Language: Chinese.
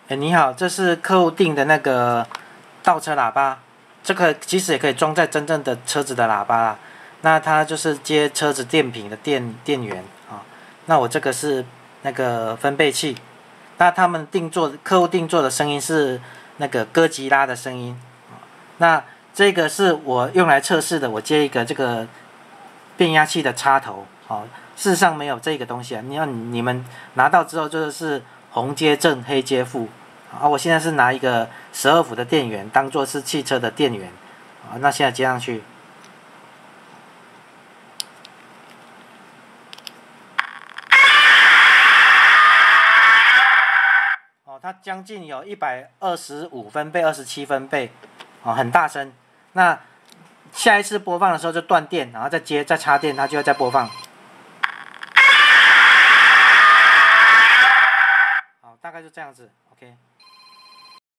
哎，你好，这是客户订的那个倒车喇叭，这个其实也可以装在真正的车子的喇叭啦。那它就是接车子电瓶的电源啊。那我这个是那个分贝器，那他们客户定做的声音是那个哥吉拉的声音。那这个是我用来测试的，我接一个这个变压器的插头，事实上没有这个东西啊。你们拿到之后就是红接正，黑接负。我现在是拿一个12伏的电源当做是汽车的电源，那现在接上去。它将近有125分贝、27分贝，很大声。那下一次播放的时候就断电，然后再插电，它就会再播放。好，大概就这样子 ，OK。